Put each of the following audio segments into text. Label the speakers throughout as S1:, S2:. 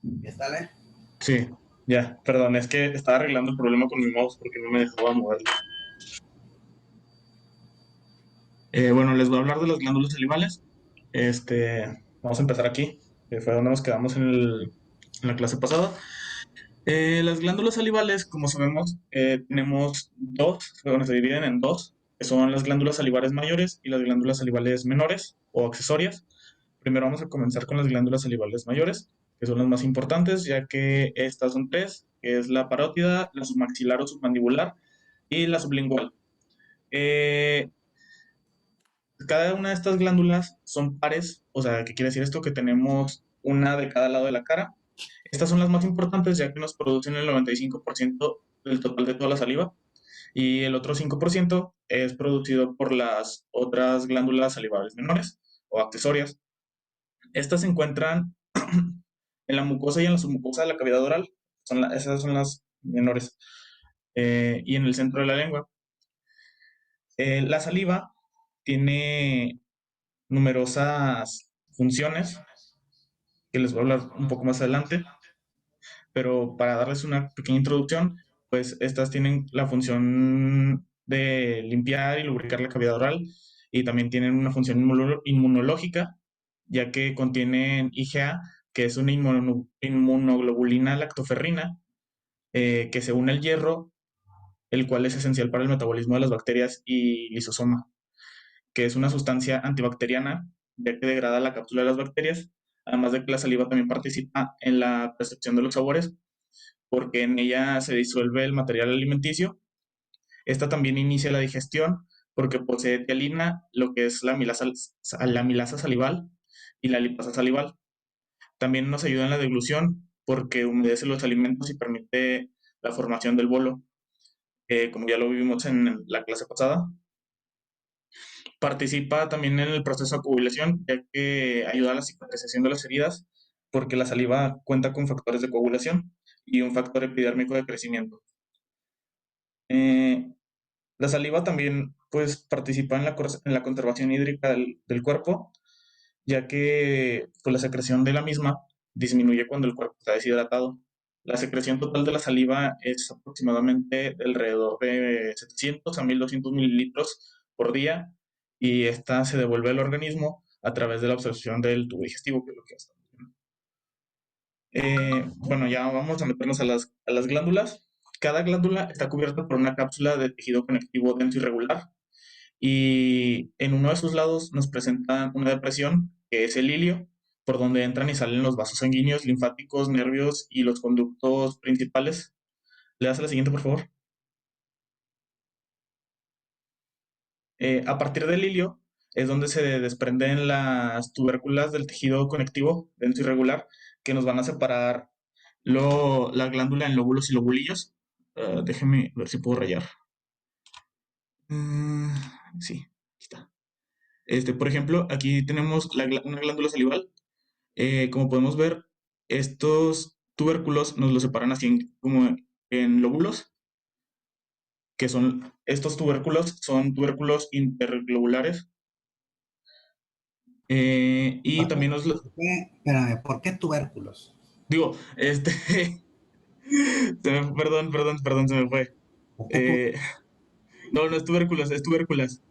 S1: ¿Ya sale?
S2: Sí, ya, perdón, es que estaba arreglando el problema con mi mouse porque no me dejaba moverlo. Bueno, les voy a hablar de las glándulas salivales. Vamos a empezar aquí, que fue donde nos quedamos en la clase pasada. Las glándulas salivales, como sabemos, tenemos dos, bueno, se dividen en dos, que son las glándulas salivales mayores y las glándulas salivales menores o accesorias. Primero vamos a comenzar con las glándulas salivales mayores, que son las más importantes, ya que estas son tres, que es la parótida, la submaxilar o submandibular y la sublingual. Eh, Cada una de estas glándulas son pares, o sea, ¿qué quiere decir esto? Que tenemos una de cada lado de la cara. Estas son las más importantes ya que nos producen el 95% del total de toda la saliva y el otro 5% es producido por las otras glándulas salivales menores o accesorias. Estas se encuentran en la mucosa y en la submucosa de la cavidad oral, esas son las menores, y en el centro de la lengua. La saliva tiene numerosas funciones que les voy a hablar un poco más adelante, pero para darles una pequeña introducción, pues estas tienen la función de limpiar y lubricar la cavidad oral y también tienen una función inmunológica, ya que contienen IgA, que es una inmunoglobulina lactoferrina, que se une al hierro, el cual es esencial para el metabolismo de las bacterias y lisosoma, que es una sustancia antibacteriana, ya que degrada la cápsula de las bacterias, además de que la saliva también participa en la percepción de los sabores, porque en ella se disuelve el material alimenticio. Esta también inicia la digestión, porque posee tialina, lo que es la milasa salival y la lipasa salival. También nos ayuda en la deglución, porque humedece los alimentos y permite la formación del bolo, como ya lo vimos en la clase pasada. Participa también en el proceso de coagulación, ya que ayuda a la cicatrización de las heridas, porque la saliva cuenta con factores de coagulación y un factor epidérmico de crecimiento. Eh, la saliva también pues, participa en la conservación hídrica del cuerpo, ya que pues, la secreción de la misma disminuye cuando el cuerpo está deshidratado. La secreción total de la saliva es aproximadamente de alrededor de 700 a 1200 mililitros por día y esta se devuelve al organismo a través de la absorción del tubo digestivo, que es lo que estamos viendo. Bueno, ya vamos a meternos a las glándulas. Cada glándula está cubierta por una cápsula de tejido conectivo denso y regular y en uno de sus lados nos presentan una depresión, que es el ilio, por donde entran y salen los vasos sanguíneos, linfáticos, nervios y los conductos principales. ¿Le das a la siguiente, por favor? A partir del ilio es donde se desprenden las tubérculas del tejido conectivo denso y regular que nos van a separar la glándula en lóbulos y lobulillos. Déjeme ver si puedo rayar. Mm, sí, aquí está. Por ejemplo, aquí tenemos una glándula salival. Como podemos ver, estos tubérculos nos los separan así como en lóbulos, que son, estos tubérculos son tubérculos interglobulares, y
S1: ¿Por qué?
S2: también
S1: Espérame, ¿por qué tubérculos?
S2: digo, perdón, se me fue.
S1: ¿Por qué
S2: Eh, no, no es tubérculos, es tubérculas.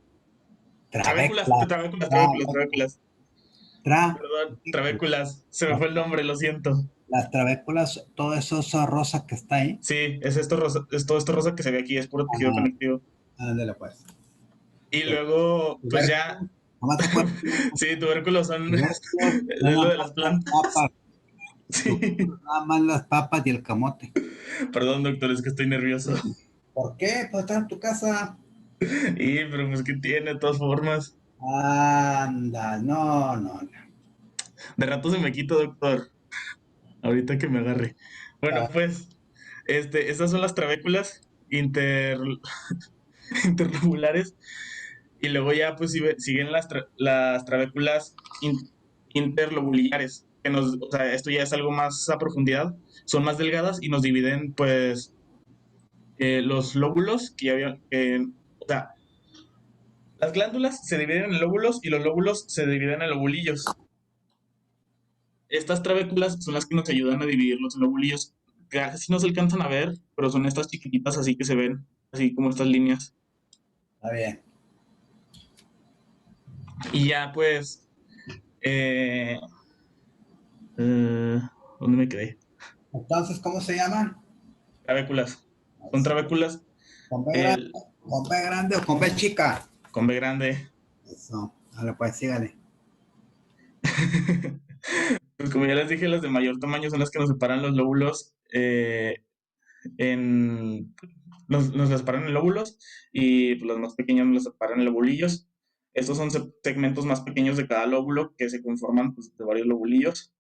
S1: trabéculas?
S2: Trabéculas. Perdón,
S1: Trabéculas.
S2: trabéculas, se me fue el nombre, lo siento.
S1: Las trabéculas, todo eso rosa que está ahí.
S2: Sí, es todo esto rosa que se ve aquí, es puro tejido
S1: Ah,
S2: conectivo.
S1: ándale pues.
S2: Y
S1: Ok.
S2: luego, pues ya,
S1: Tubérculos, nomás acuérdate,
S2: sí, tubérculos son
S1: tubérculos,
S2: es
S1: nada
S2: lo de
S1: más
S2: las
S1: las
S2: plantas.
S1: papas.
S2: Sí,
S1: Tubérculos, nada más las papas y el camote.
S2: perdón, doctor, es que estoy nervioso.
S1: ¿Por qué? Pues está en tu casa.
S2: Y, pero pues, ¿qué tiene? De todas formas.
S1: Anda, no, no, no.
S2: De rato se me quita, doctor. Ahorita que me agarre. Bueno,
S1: Ah,
S2: pues, estas son las trabéculas interlobulares. Y luego ya, pues, siguen las trabéculas interlobulares. O sea, esto ya es algo más a profundidad. Son más delgadas y nos dividen, pues, los lóbulos que ya había, o sea, las glándulas se dividen en lóbulos y los lóbulos se dividen en lobulillos. Estas trabéculas son las que nos ayudan a dividir los lobulillos. Casi no se alcanzan a ver, pero son estas chiquititas así que se ven, así como estas líneas.
S1: Está bien.
S2: Y ya pues, eh, eh, ¿dónde me quedé?
S1: Entonces, ¿cómo se llaman?
S2: Trabéculas. Son trabéculas
S1: ¿Con B grande,
S2: el,
S1: con B grande o con B chica?
S2: con B grande.
S1: Eso. Dale, pues, sígale.
S2: Pues como ya les dije, las de mayor tamaño son las que nos separan los lóbulos en... nos las separan en lóbulos y pues, las más pequeñas nos las separan en lobulillos. Estos son segmentos más pequeños de cada lóbulo que se conforman pues, de varios lobulillos.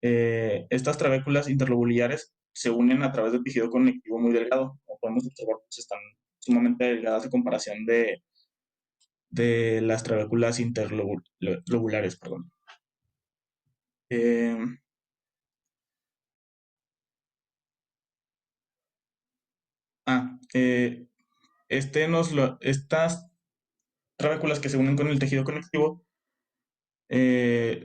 S2: Estas trabéculas interlobulares se unen a través del tejido conectivo muy delgado. Como podemos observar, pues están sumamente delgadas a comparación de las trabéculas interlobulares, perdón. Eh, ah, eh, estas trabéculas que se unen con el tejido conectivo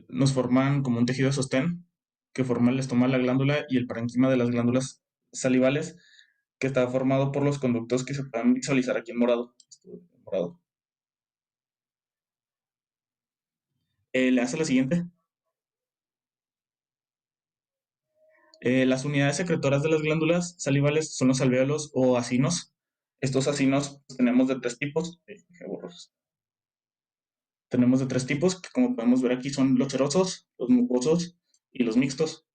S2: nos forman como un tejido de sostén que forma el estoma de la glándula y el parénquima de las glándulas salivales, que está formado por los conductos que se pueden visualizar aquí en morado. En morado. Le hace la siguiente. Las unidades secretoras de las glándulas salivales son los alvéolos o acinos. Estos acinos pues, tenemos de tres tipos. Tenemos de tres tipos, que como podemos ver aquí son los serosos, los mucosos y los mixtos.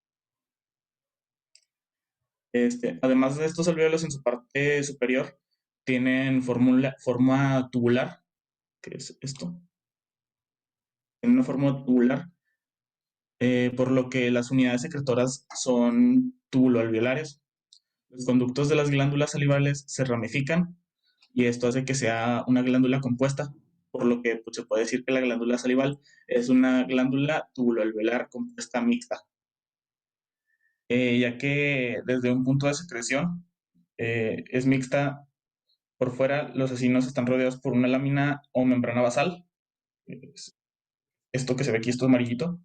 S2: Además de estos alvéolos en su parte superior, tienen forma tubular, que es esto. Tienen una forma tubular, por lo que las unidades secretoras son tubuloalveolares. Los conductos de las glándulas salivales se ramifican y esto hace que sea una glándula compuesta, por lo que pues, se puede decir que la glándula salival es una glándula tubuloalveolar compuesta mixta, ya que desde un punto de secreción es mixta. Por fuera, los acinos están rodeados por una lámina o membrana basal. Esto que se ve aquí, esto amarillito.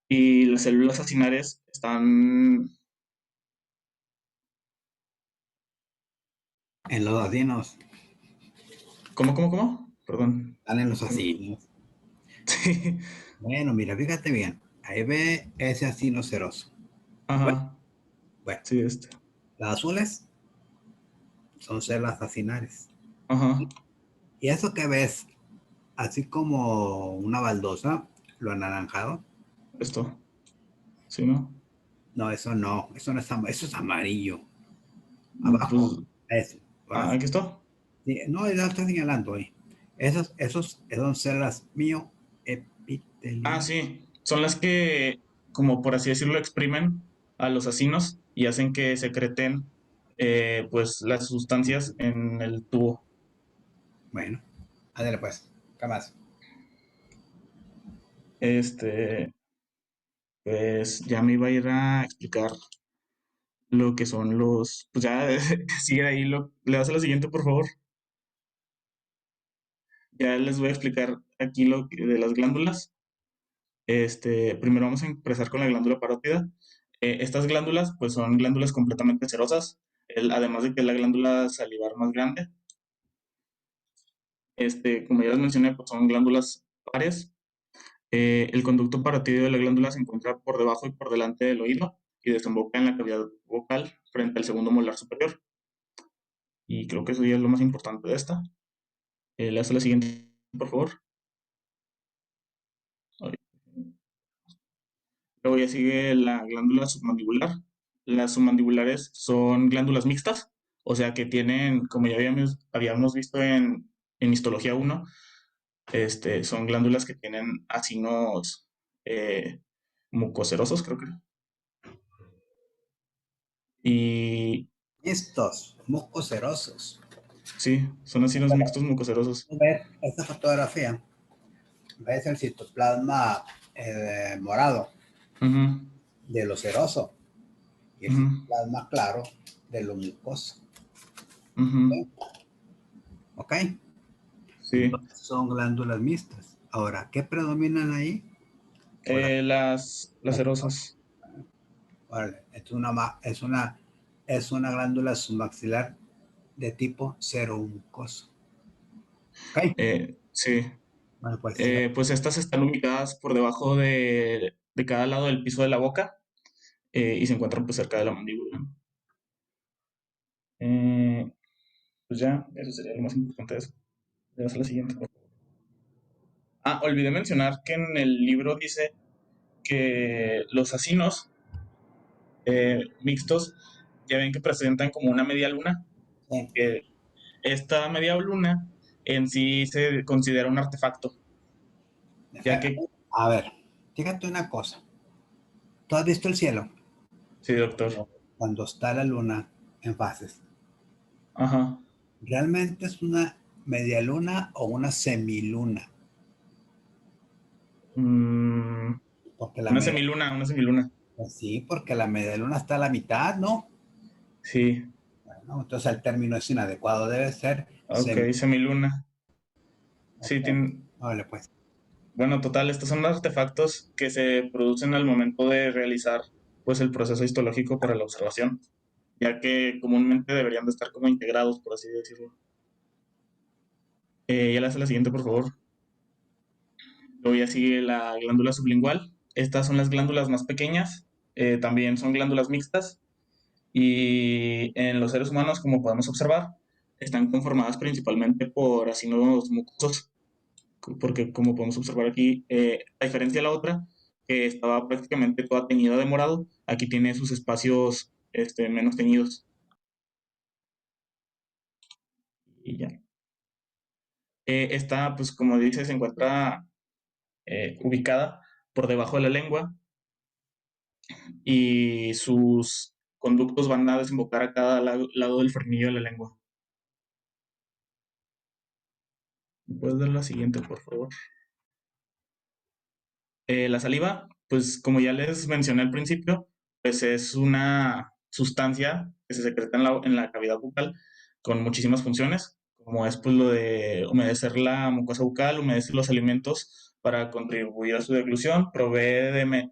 S2: Y las células acinares están...
S1: En los asinos.
S2: ¿Cómo? Perdón.
S1: Están en los asinos.
S2: Sí.
S1: Bueno, mira, fíjate bien. Ahí ve ese asino ceroso. Bueno,
S2: Ajá.
S1: bueno,
S2: Sí,
S1: las azules son células acinares.
S2: Ajá.
S1: Y eso que ves, así como una baldosa, lo anaranjado,
S2: Esto. Sí, ¿no?
S1: no, eso no es, eso es amarillo.
S2: Pues...
S1: Abajo, eso. Ahora sí.
S2: aquí está.
S1: Sí, no, ya está señalando ahí. Esos son células
S2: Ah,
S1: mioepiteliales.
S2: sí. Son las que, como por así decirlo, exprimen a los acinos y hacen que secreten pues las sustancias en el tubo.
S1: Bueno, ándale pues, ¿qué más?
S2: Este, pues ya me iba a ir a explicar lo que son los, pues ya sigue ahí, le das a la siguiente, por favor. Ya les voy a explicar aquí de las glándulas. Primero vamos a empezar con la glándula parótida. Estas glándulas, pues son glándulas completamente cerosas, además de que es la glándula salivar más grande. Como ya les mencioné, pues son glándulas pares. El conducto parotídeo de la glándula se encuentra por debajo y por delante del oído y desemboca en la cavidad vocal frente al segundo molar superior. Y creo que eso ya es lo más importante de esta. Le hace la siguiente, por favor. Luego ya sigue la glándula submandibular. Las submandibulares son glándulas mixtas, o sea que tienen, como ya habíamos visto en histología 1, son glándulas que tienen acinos mucocerosos, creo que. Y
S1: Estos moscos cerosos.
S2: sí, son acinos mixtos mucocerosos.
S1: ¿Ves esta fotografía? ¿Ves el citoplasma morado
S2: Ujú,
S1: de lo ceroso y el
S2: ujú,
S1: citoplasma claro de lo mucoso?
S2: ujú.
S1: ¿Ok?
S2: Sí.
S1: Entonces son glándulas mixtas. Ahora, ¿qué predominan ahí? O la,
S2: Las cerosas.
S1: órale, es una glándula submaxilar de tipo ceromucoso. ¿Ok?
S2: Sí.
S1: Bueno, pues sí.
S2: Pues estas están ubicadas por debajo de cada lado del piso de la boca y se encuentran pues cerca de la mandíbula. Eh, pues ya, eso sería lo más importante de eso. Vamos a la siguiente, por favor. Ah, olvidé mencionar que en el libro dice que los acinos mixtos ya ven que presentan como una media luna,
S1: Sí.
S2: que esta media luna en sí se considera un artefacto, ya que,
S1: A ver, fíjate una cosa. ¿Tú has visto el cielo?
S2: sí, doctor,
S1: Cuando está la luna en fases.
S2: ajá,
S1: ¿Realmente es una media luna o una semiluna?
S2: mm,
S1: Porque la media,
S2: una semiluna,
S1: pues sí, porque la media luna está a la mitad, ¿no?
S2: sí,
S1: Bueno, entonces el término es inadecuado, debe ser
S2: ok, semiluna, sí,
S1: Ok,
S2: tiene,
S1: vale, pues.
S2: bueno, total, estos son artefactos que se producen al momento de realizar pues el proceso histológico para la observación, ya que comúnmente deberían de estar como integrados, por así decirlo. Ya le hace la siguiente, por favor. Luego ya sigue la glándula sublingual. Estas son las glándulas más pequeñas. También son glándulas mixtas. Y en los seres humanos, como podemos observar, están conformadas principalmente por acinos mucosos. Porque como podemos observar aquí, a diferencia de la otra, que estaba prácticamente toda teñida de morado, aquí tiene sus espacios menos teñidos. Y ya. Esta, pues como dice, se encuentra ubicada por debajo de la lengua y sus conductos van a desembocar a cada lado del frenillo de la lengua. ¿Puedes dar la siguiente, por favor? La saliva, pues como ya les mencioné al principio, pues es una sustancia que se secreta en la cavidad bucal con muchísimas funciones, como es pues lo de humedecer la mucosa bucal, humedecer los alimentos para contribuir a su deglución, provee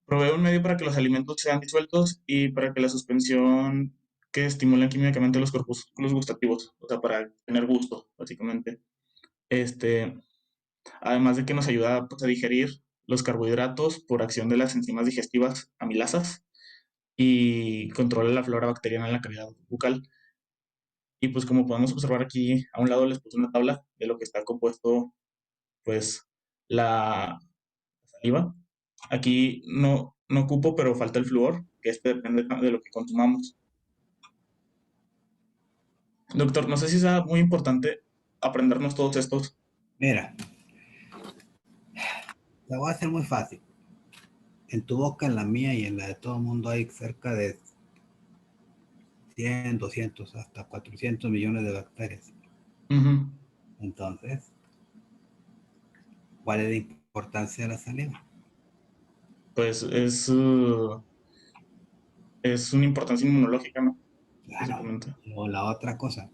S2: un medio para que los alimentos sean disueltos y para que la suspensión que estimulan químicamente los corpúsculos gustativos, o sea, para tener gusto, básicamente. Este, Además de que nos ayuda pues, a digerir los carbohidratos por acción de las enzimas digestivas amilasas y controla la flora bacteriana en la cavidad bucal. Y pues como podemos observar aquí, a un lado les puse una tabla de lo que está compuesto pues la saliva. Aquí no ocupo, pero falta el flúor, que este depende de lo que consumamos. Doctor, no sé si sea muy importante aprendernos todos estos.
S1: Mira, te voy a hacer muy fácil. En tu boca, en la mía y en la de todo el mundo hay cerca de 100, 200, hasta 400 millones de bacterias.
S2: Ujú.
S1: Entonces, ¿cuál es la importancia de la saliva?
S2: Pues es una importancia inmunológica, ¿no?
S1: Claro.
S2: Básicamente.
S1: O la otra cosa,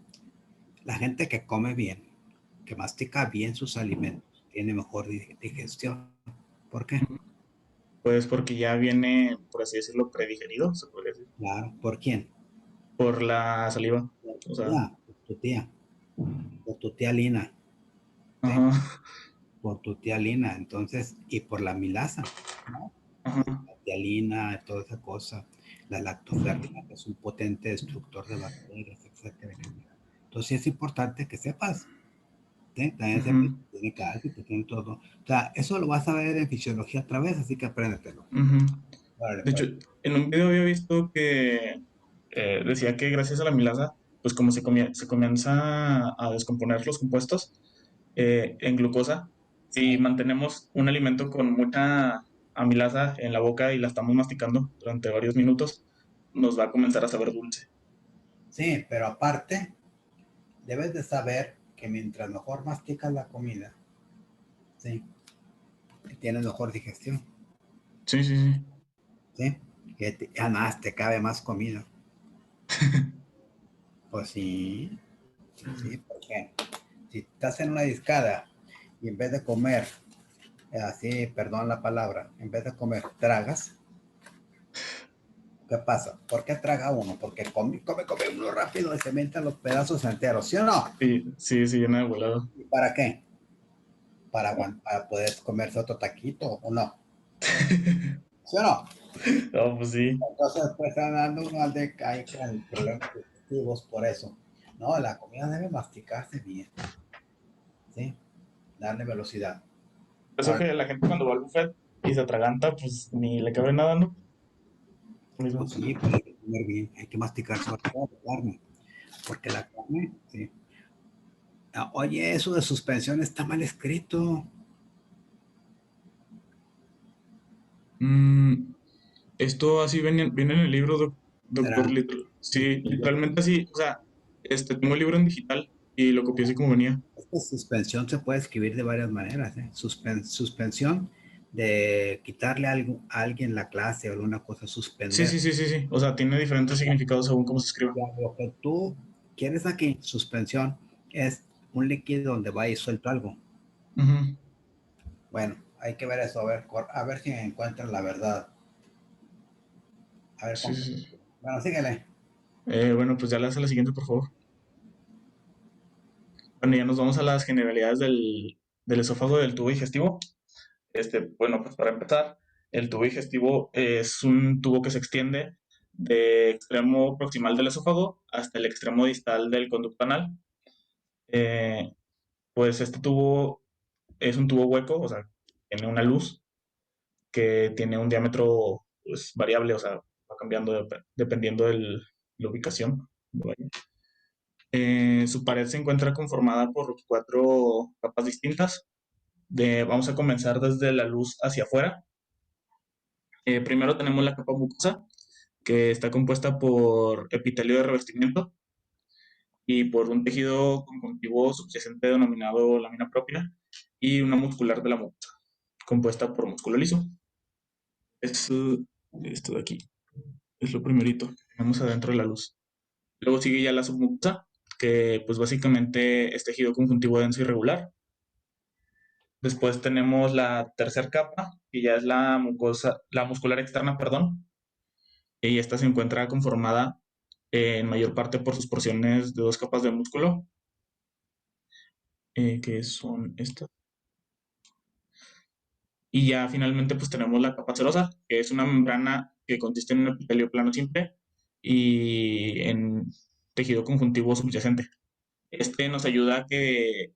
S1: la gente que come bien, que mastica bien sus alimentos, tiene mejor digestión. ¿Por qué?
S2: Ujú. Pues porque ya viene, por así decirlo, predigerido, se podría decir,
S1: Claro. ¿Por quién?
S2: por la saliva.
S1: Por tu
S2: O sea,
S1: tía, por tu tía Lina, ¿sí?
S2: ajá,
S1: Por tu tía Lina, entonces, y por la milasa, ¿no?
S2: ajá,
S1: La tialina, toda esa cosa, la lactoferrina, que es un potente destructor de bacterias, etcétera, etcétera. Entonces es importante que sepas, ¿sí? También
S2: ujú,
S1: sepas que tiene calcio, que tiene todo. O sea, eso lo vas a ver en fisiología otra vez, así que apréndetelo.
S2: ujú.
S1: Vale,
S2: De hecho,
S1: pues.
S2: en un video había visto que decía que gracias a la milasa, pues como se comienza a descomponer los compuestos en glucosa, si mantenemos un alimento con mucha amilasa en la boca y la estamos masticando durante varios minutos, nos va a comenzar a saber dulce.
S1: Sí, pero aparte, debes de saber que mientras mejor masticas la comida, ¿sí? Tienes mejor digestión,
S2: Sí, sí, sí.
S1: ¿sí? Además te cabe más comida. Pues sí, sí, sí, porque si estás en una discada y en vez de comer así, perdón la palabra, en vez de comer, tragas, ¿qué pasa? ¿Por qué traga uno? Porque come uno rápido y se meten los pedazos enteros, ¿sí o no?
S2: Sí, sí, sí, llena de volado.
S1: ¿Y para qué? Para poder comerse otro taquito o no, ¿sí o no?
S2: No, pues sí.
S1: Entonces, pues están dando uno al de cae con problemas digestivos por eso. No, la comida debe masticarse bien, ¿sí? Darle velocidad.
S2: Eso
S1: Ahora,
S2: que la gente cuando va al buffet y se atraganta, pues ni le cabe nada, ¿no? Lo
S1: pues
S2: mismo.
S1: sí, pero hay que comer bien, hay que masticar sobre todo la carne, porque la carne, sí. Ah, oye, eso de suspensión está mal escrito.
S2: Mm, esto así viene en el libro, doctor
S1: ¿Será?
S2: Little. Sí, literalmente así. O sea, tengo el libro en digital y lo copié así como venía.
S1: Esta suspensión se puede escribir de varias maneras, ¿eh? Suspensión de quitarle algo, a alguien la clase o alguna cosa,
S2: Sí,
S1: suspender.
S2: sí, sí, sí, sí. O sea, tiene diferentes significados según cómo se escriba.
S1: Ya, lo que tú quieres aquí, suspensión, es un líquido donde va y suelto algo.
S2: Ujú.
S1: Bueno, hay que ver eso, a ver si encuentran la verdad. A ver
S2: Sí,
S1: cómo.
S2: sí, sí.
S1: Bueno, síguele.
S2: Bueno, pues ya le hace la siguiente, por favor. Bueno, ya nos vamos a las generalidades del esófago y del tubo digestivo. Bueno, pues para empezar, el tubo digestivo es un tubo que se extiende de extremo proximal del esófago hasta el extremo distal del conducto anal. Eh, pues este tubo es un tubo hueco, o sea, tiene una luz que tiene un diámetro pues, variable, o sea, va cambiando dependiendo de la ubicación. Su pared se encuentra conformada por cuatro capas distintas. Vamos a comenzar desde la luz hacia afuera. Primero tenemos la capa mucosa, que está compuesta por epitelio de revestimiento y por un tejido conjuntivo subyacente denominado lámina propia y una muscular de la mucosa, compuesta por músculo liso. Es esto de aquí, es lo primerito que tenemos adentro de la luz. Luego sigue ya la submucosa, que pues básicamente es tejido conjuntivo denso y regular. Después tenemos la tercera capa, que ya es la mucosa, la muscular externa, perdón, y esta se encuentra conformada en mayor parte por sus porciones de dos capas de músculo, que son estas. Y ya finalmente pues tenemos la capa serosa, que es una membrana que consiste en un epitelio plano simple y en tejido conjuntivo subyacente. Este nos ayuda a que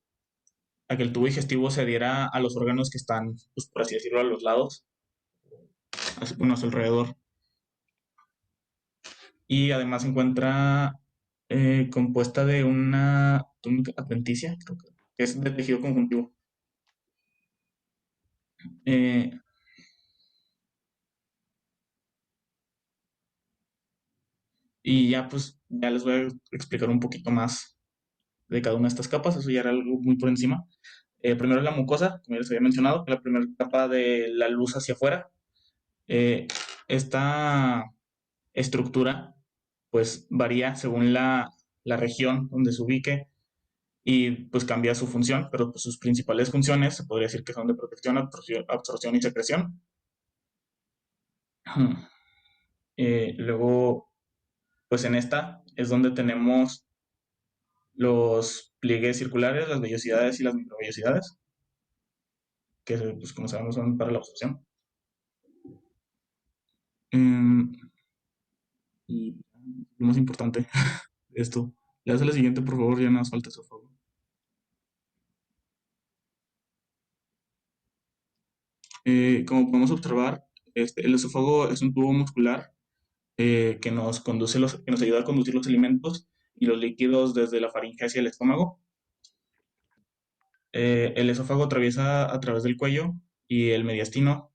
S2: el tubo digestivo se adhiera a los órganos que están, pues, por así decirlo, a los lados, bueno, a su alrededor. Y además se encuentra compuesta de una túnica adventicia, creo que es de tejido conjuntivo. Eh, y ya pues ya les voy a explicar un poquito más de cada una de estas capas, eso ya era algo muy por encima. Primero la mucosa, como ya les había mencionado, que es la primera capa de la luz hacia afuera. Eh, esta estructura pues varía según la región donde se ubique y pues cambia su función, pero pues, sus principales funciones se podría decir que son de protección, absorción y secreción. Luego, pues en esta es donde tenemos los pliegues circulares, las vellosidades y las microvellosidades, que pues como sabemos son para la absorción. Um, y lo más importante, esto. Le das a la siguiente, por favor, ya nada más falta eso, por favor. Como podemos observar, el esófago es un tubo muscular que nos ayuda a conducir los alimentos y los líquidos desde la faringe hacia el estómago. El esófago atraviesa a través del cuello y el mediastino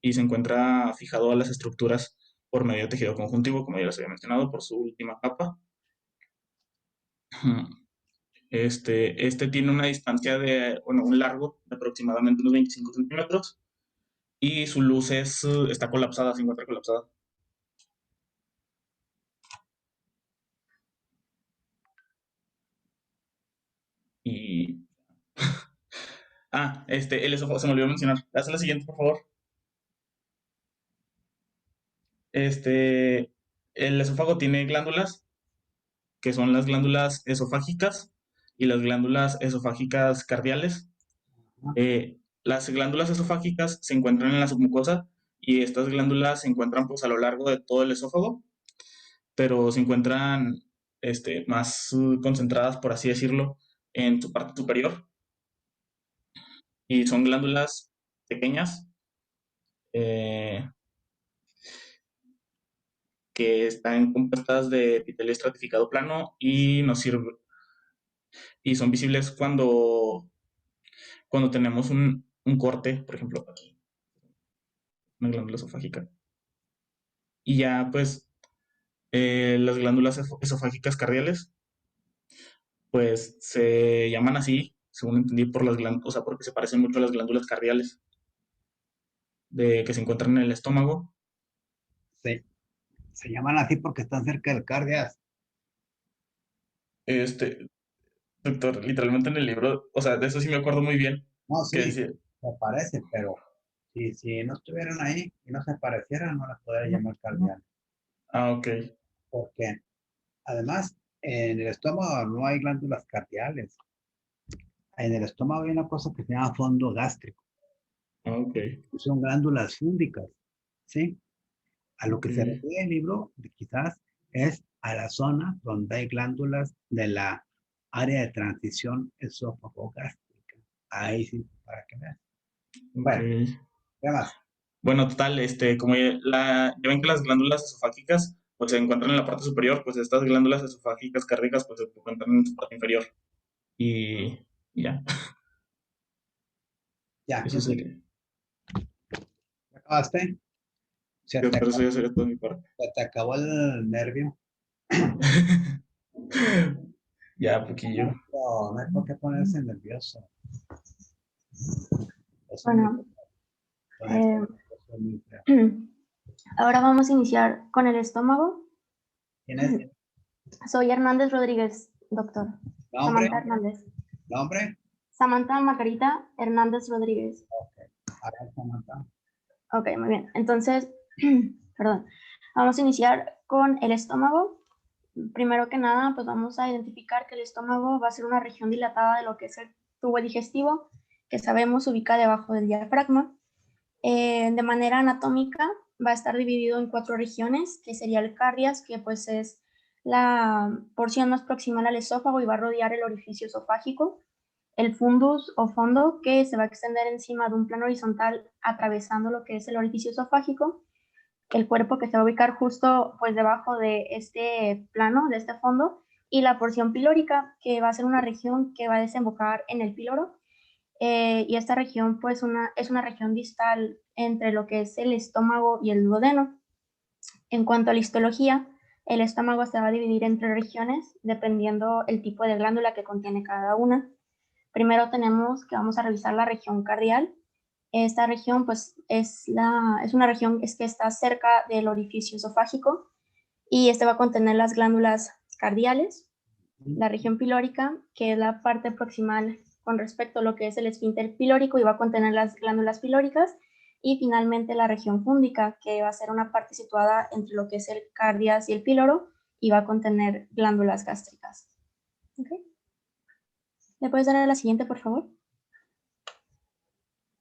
S2: y se encuentra fijado a las estructuras por medio de tejido conjuntivo, como ya les había mencionado, por su última capa. Este tiene una distancia bueno, un largo de aproximadamente unos 25 centímetros y su luz está colapsada, se encuentra colapsada. Y El esófago, se me olvidó mencionar. Haz la siguiente, por favor. Este, el esófago tiene glándulas, que son las glándulas esofágicas y las glándulas esofágicas cardiales.
S1: Ajá.
S2: Las glándulas esofágicas se encuentran en la submucosa y estas glándulas se encuentran pues a lo largo de todo el esófago, pero se encuentran más concentradas, por así decirlo, en su parte superior y son glándulas pequeñas eh, que están compuestas de epitelio estratificado plano y nos sirve y son visibles cuando tenemos un corte, por ejemplo, aquí, una glándula esofágica. Y ya pues las glándulas esofágicas cardiales pues se llaman así, según entendí, por las glándulas, o sea, porque se parecen mucho a las glándulas cardiales que se encuentran en el estómago.
S1: Sí, se llaman así porque están cerca del cardias.
S2: Este, Doctor, literalmente en el libro, o sea, de eso sí me acuerdo muy bien,
S1: No,
S2: que
S1: sí,
S2: decía,
S1: se parecen, pero si no estuvieran ahí y no se parecieran, no las podría llamar cardiales.
S2: ok,
S1: Porque además, en el estómago no hay glándulas cardiales. En el estómago hay una cosa que se llama fondo gástrico.
S2: ok,
S1: Son glándulas fúngicas, ¿sí? A lo
S2: ok,
S1: que se refiere el libro, quizás, es a la zona donde hay glándulas de la área de transición esófago-gástrica. Ahí sí, para que veas.
S2: ok.
S1: Bueno, ¿qué más?
S2: Bueno, total, como ya ven que las glándulas esofágicas pues se encuentran en la parte superior, pues estas glándulas esofágicas cardíacas pues se encuentran en su parte inferior. Y ya,
S1: Ya,
S2: eso
S1: eso
S2: sería.
S1: ya acabaste. Se te
S2: Doctor, eso
S1: acabó,
S2: ya sería todo mi parte.
S1: se te acabó el nervio.
S2: Ya, poquillo.
S1: No, no hay por qué ponerse nervioso. Eso es muy
S3: Bueno,
S1: feo. Ponerse
S3: eh,
S1: nervioso es muy feo.
S3: ahora vamos a iniciar con el estómago.
S1: ¿Quién es?
S3: Soy Hernández Rodríguez, doctor.
S1: ¿Nombre?
S3: Samantha Hernández.
S1: ¿Nombre?
S3: Samantha Margarita Hernández Rodríguez.
S1: Ok. A ver, Samantha.
S3: Ok, muy bien. Entonces, perdón. Vamos a iniciar con el estómago. Primero que nada, pues vamos a identificar que el estómago va a ser una región dilatada de lo que es el tubo digestivo, que sabemos se ubica debajo del diafragma. De manera anatómica va a estar dividido en 4 regiones, que sería el cardias, que pues es la porción más proximal al esófago y va a rodear el orificio esofágico. El fundus o fondo, que se va a extender encima de un plano horizontal atravesando lo que es el orificio esofágico. El cuerpo, que se va a ubicar justo pues debajo de este plano, de este fondo. Y la porción pilórica, que va a ser una región que va a desembocar en el píloro. Y esta región pues es una región distal entre lo que es el estómago y el duodeno. En cuanto a la histología, el estómago se va a dividir en 3 regiones dependiendo el tipo de glándula que contiene cada una. Primero tenemos que vamos a revisar la región cardial. Esta región pues es una región que está cerca del orificio esofágico y este va a contener las glándulas cardiales. La región pilórica, que es la parte proximal con respecto a lo que es el esfínter pilórico y va a contener las glándulas pilóricas. Y finalmente la región fúndica, que va a ser una parte situada entre lo que es el cardias y el píloro y va a contener glándulas gástricas. ¿Okay? ¿Le puedes dar a la siguiente, por favor?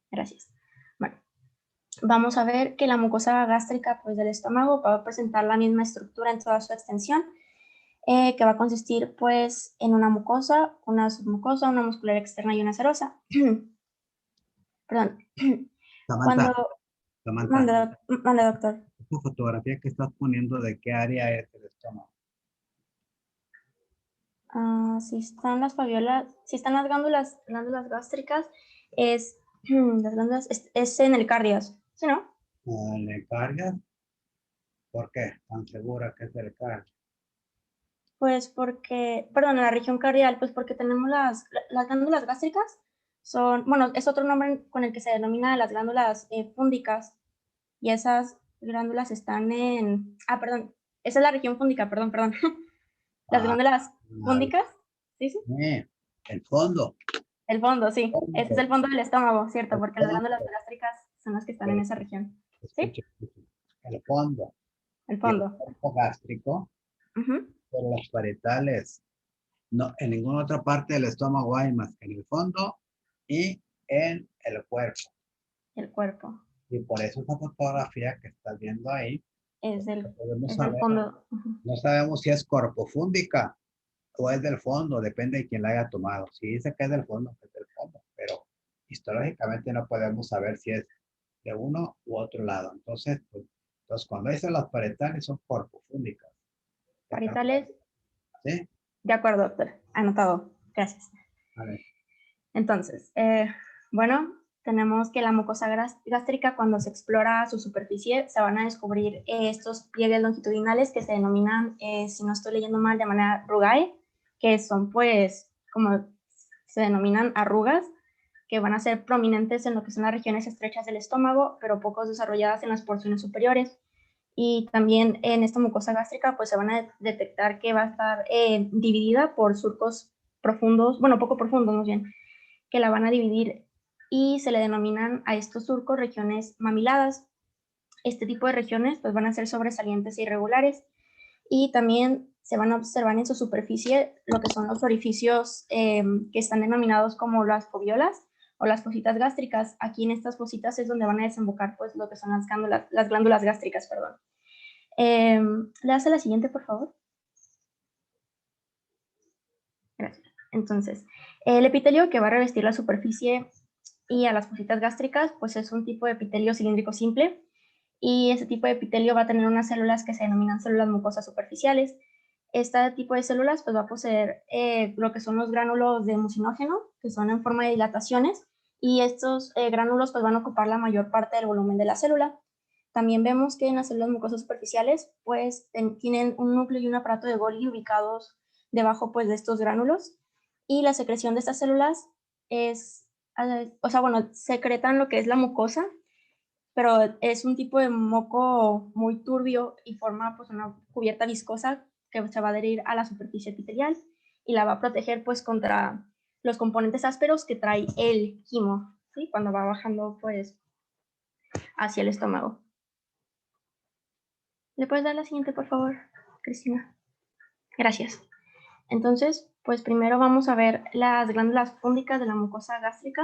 S3: Gracias. Bueno, vamos a ver que la mucosa gástrica pues, del estómago va a presentar la misma estructura en toda su extensión, que va a consistir pues en una mucosa, una submucosa, una muscular externa y una serosa. Perdón.
S1: Samantha,
S3: Cuando...
S1: Samantha,
S3: Mande, doctor.
S1: esta fotografía que estás poniendo, ¿de qué área es el estómago?
S3: Si están las fabiolas, si están las glándulas gástricas, es, las glándulas, es en el cardias, ¿sí, no?
S1: ¿En el cardias? ¿Por qué? ¿Tan segura que es el cardias?
S3: Pues porque, perdón, en la región cardial, pues porque tenemos las glándulas gástricas, bueno, es otro nombre con el que se denomina las glándulas fúndicas, y esas glándulas están perdón, esa es la región fúndica, perdón. Las
S1: Ah,
S3: glándulas fúndicas, ¿sí?
S1: el fondo.
S3: El fondo, sí. Este es el
S1: Fondo.
S3: fondo del estómago, ¿cierto?
S1: El
S3: Porque las glándulas
S1: fondo.
S3: gástricas son las que están en esa región. ¿Sí?
S1: Escuche, escuche. El fondo
S3: El
S1: y el
S3: fondo.
S1: cuerpo gástrico,
S3: Ujú.
S1: pero los parietales, no, en ninguna otra parte del estómago hay más que en el fondo y en el cuerpo.
S3: El cuerpo.
S1: Y por eso esa fotografía que estás viendo ahí,
S3: Es
S1: no
S3: del,
S1: podemos
S3: es del
S1: saber,
S3: fondo. Ujú.
S1: no sabemos si es corpofúndica o es del fondo, depende de quién la haya tomado. Si dice que es del fondo, pues es del fondo, pero histológicamente no podemos saber si es de uno u otro lado. Entonces, pues, entonces cuando dicen las parietales son corpofúndicas.
S3: Parietales,
S1: ¿Sí?
S3: de acuerdo, doctor. Anotado. Gracias.
S1: A ver,
S3: Entonces, bueno, tenemos que la mucosa gástrica, cuando se explora su superficie, se van a descubrir estos pliegues longitudinales que se denominan, si no estoy leyendo mal, de manera rugae, que son pues, como se denominan arrugas, que van a ser prominentes en lo que son las regiones estrechas del estómago, pero poco desarrolladas en las porciones superiores. Y también en esta mucosa gástrica, pues se van a detectar que va a estar dividida por surcos profundos, bueno, poco profundos más bien, que la van a dividir y se le denominan a estos surcos regiones mamiladas. Este tipo de regiones pues van a ser sobresalientes e irregulares y también se van a observar en su superficie lo que son los orificios que están denominados como las foviolas o las fositas gástricas. Aquí en estas fositas es donde van a desembocar pues lo que son las glándulas gástricas, perdón. ¿Le hace la siguiente, por favor? Gracias. Entonces, el epitelio que va a revestir la superficie y a las fositas gástricas, pues es un tipo de epitelio cilíndrico simple, y ese tipo de epitelio va a tener unas células que se denominan células mucosas superficiales. Este tipo de células pues va a poseer lo que son los gránulos de mucinógeno, que son en forma de dilataciones, y estos gránulos pues van a ocupar la mayor parte del volumen de la célula. También vemos que en las células mucosas superficiales pues tienen un núcleo y un aparato de Golgi ubicados debajo pues de estos gránulos, y la secreción de estas células es, o sea, bueno, secretan lo que es la mucosa, pero es un tipo de moco muy turbio y forma pues una cubierta viscosa que se va a adherir a la superficie epitelial y la va a proteger pues contra los componentes ásperos que trae el quimo, ¿sí? Cuando va bajando pues hacia el estómago. ¿Le puedes dar la siguiente, por favor, Cristina? Gracias. Entonces, pues primero vamos a ver las glándulas fúngicas de la mucosa gástrica.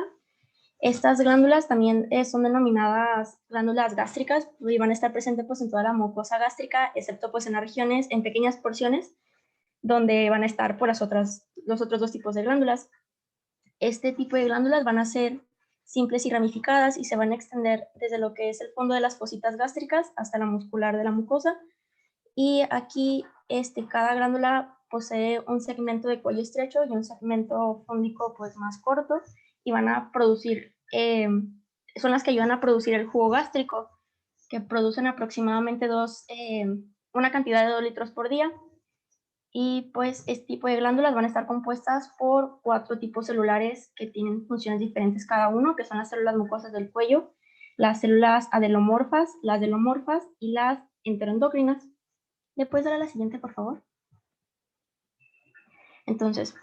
S3: Estas glándulas también son denominadas glándulas gástricas y van a estar presentes pues en toda la mucosa gástrica, excepto pues en las regiones, en pequeñas porciones, donde van a estar por los otros dos tipos de glándulas. Este tipo de glándulas van a ser simples y ramificadas y se van a extender desde lo que es el fondo de las fositas gástricas hasta la muscular de la mucosa. Y aquí cada glándula posee un segmento de cuello estrecho y un segmento fúndico pues más corto, y van a producir, son las que ayudan a producir el jugo gástrico, que producen aproximadamente una cantidad de 2 litros por día. Y pues este tipo de glándulas van a estar compuestas por 4 tipos celulares que tienen funciones diferentes cada uno, que son las células mucosas del cuello, las células adelomorfas, las delomorfas y las enteroendocrinas. ¿Le puedes dar a la siguiente, por favor? Entonces,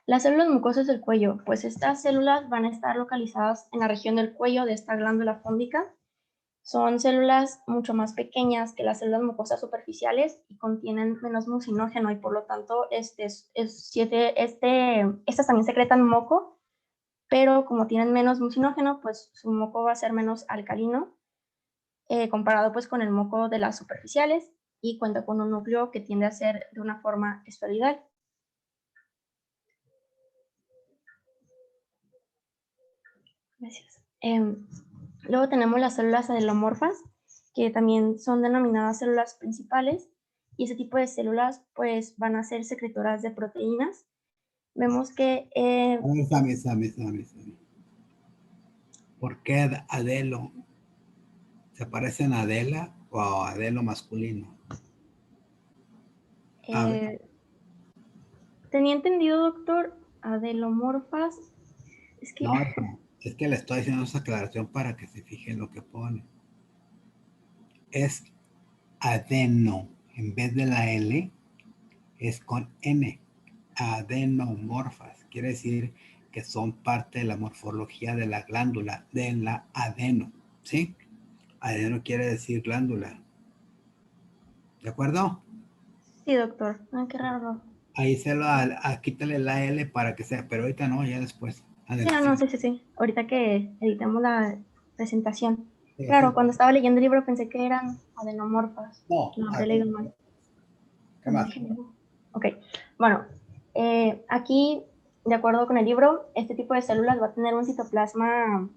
S3: las células mucosas del cuello, pues estas células van a estar localizadas en la región del cuello de esta glándula fúndica. Son células mucho más pequeñas que las células mucosas superficiales y contienen menos mucinógeno, y por lo tanto estas también secretan moco, pero como tienen menos mucinógeno, pues su moco va a ser menos alcalino comparado pues con el moco de las superficiales, y cuenta con un núcleo que tiende a ser de una forma esferoidal. Gracias. Luego tenemos las células adelomorfas, que también son denominadas células principales, y ese tipo de células pues van a ser secretoras de proteínas. Vemos que...
S1: Sammy. ¿Por qué Adelo? ¿Se parecen a Adela o a Adelo masculino?
S3: tenía entendido, doctor, adelomorfas. Es que...
S1: No, es que le estoy haciendo esa aclaración para que se fije en lo que pone. Es adeno. En vez de la L, es con N. Adenomorfas. quiere decir que son parte de la morfología de la glándula, de la adeno, ¿sí? Adeno quiere decir glándula. ¿De acuerdo?
S3: Sí, doctor. Ay, qué raro.
S1: Ahí quítale la L para que sea, pero ahorita no, ya después.
S3: Sí,
S1: Adelante,
S3: no,
S1: sí.
S3: sí. Ahorita que editamos la presentación.
S1: Sí,
S3: Claro, cuando estaba leyendo el libro pensé que eran adenomorfas.
S1: no,
S3: Lo habré leído
S1: adeno.
S3: mal.
S1: ¿Qué más?
S3: Ok, bueno, aquí, de acuerdo con el libro, este tipo de células va a tener un citoplasma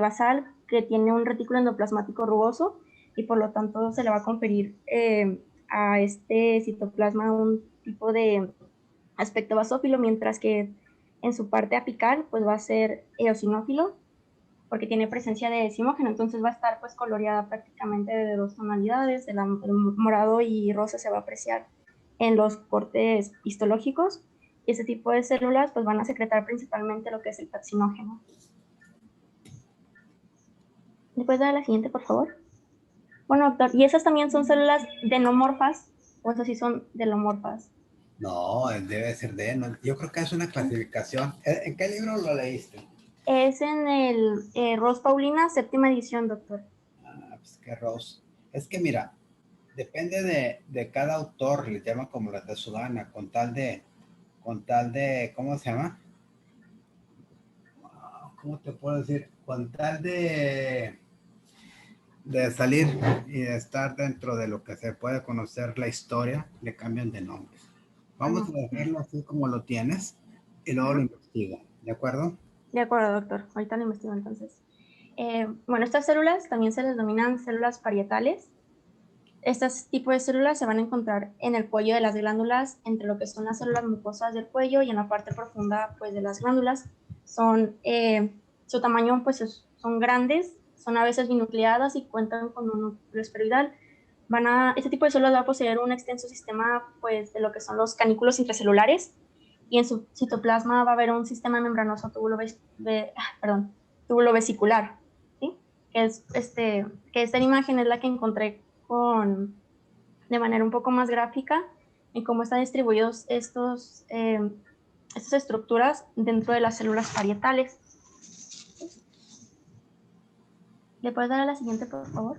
S3: basal que tiene un retículo endoplasmático rugoso y por lo tanto se le va a conferir a este citoplasma un tipo de aspecto basófilo, mientras que en su parte apical pues va a ser eosinófilo porque tiene presencia de decimógeno, entonces va a estar pues coloreada prácticamente de dos tonalidades, el morado y rosa se va a apreciar en los cortes histológicos y ese tipo de células pues van a secretar principalmente lo que es el pepsinógeno. ¿Después de la siguiente, por favor? Bueno, doctor, ¿y esas también son células denomorfas o esas sí son delomorfas?
S1: No, debe ser de, no, yo creo que es una clasificación. ¿En qué libro lo leíste?
S3: Es en el Ross Paulina, séptima edición, doctor.
S1: Ah, pues qué Rose. Es que mira, depende de cada autor, le llaman como la de Sudana, ¿cómo se llama? ¿Cómo te puedo decir? Con tal de salir y de estar dentro de lo que se puede conocer la historia, le cambian de nombres. Vamos a dejarlo así como lo tienes y luego lo investigo, ¿de acuerdo?
S3: De acuerdo, doctor. Ahorita lo investigo entonces. Bueno, estas células también se les denominan células parietales. Estos tipos de células se van a encontrar en el cuello de las glándulas, entre lo que son las células mucosas del cuello y en la parte profunda pues, de las glándulas. Su tamaño pues, son grandes, son a veces binucleadas y cuentan con un núcleo esferoidal. Este tipo de células va a poseer un extenso sistema pues, de lo que son los canículos intracelulares y en su citoplasma va a haber un sistema membranoso túbulo vesicular, ¿sí? Que esta imagen es la que encontré de manera un poco más gráfica en cómo están distribuidos estas estructuras dentro de las células parietales. ¿Le puedes dar a la siguiente, por favor?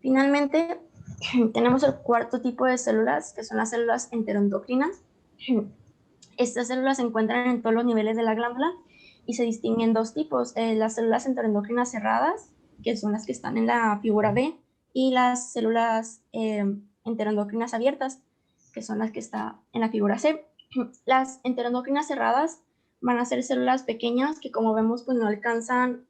S3: Finalmente, tenemos el cuarto tipo de células, que son las células enteroendocrinas. Estas células se encuentran en todos los niveles de la glándula y se distinguen dos tipos, las células enteroendocrinas cerradas, que son las que están en la figura B, y las células enteroendocrinas abiertas, que son las que están en la figura C. Las enteroendocrinas cerradas van a ser células pequeñas que, como vemos, pues no alcanzan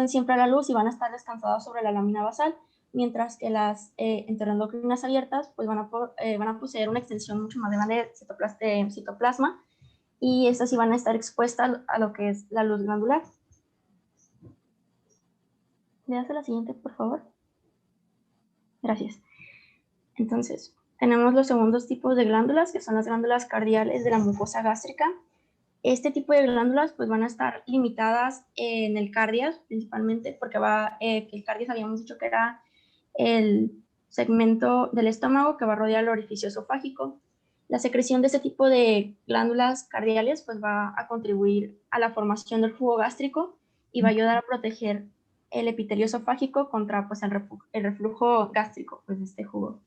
S3: siempre a la luz y van a estar descansadas sobre la lámina basal, mientras que las enteroendocrinas abiertas pues van a poseer una extensión mucho más grande de citoplasma y estas sí van a estar expuestas a lo que es la luz glandular. ¿Le das a la siguiente, por favor? Gracias. Entonces, tenemos los segundos tipos de glándulas, que son las glándulas cardiales de la mucosa gástrica. Este tipo de glándulas pues van a estar limitadas en el cardias, principalmente porque que el cardias habíamos dicho que era el segmento del estómago que va a rodear el orificio esofágico. La secreción de este tipo de glándulas cardiales pues va a contribuir a la formación del jugo gástrico y va a ayudar a proteger el epitelio esofágico contra pues, el reflujo gástrico pues, de este jugo.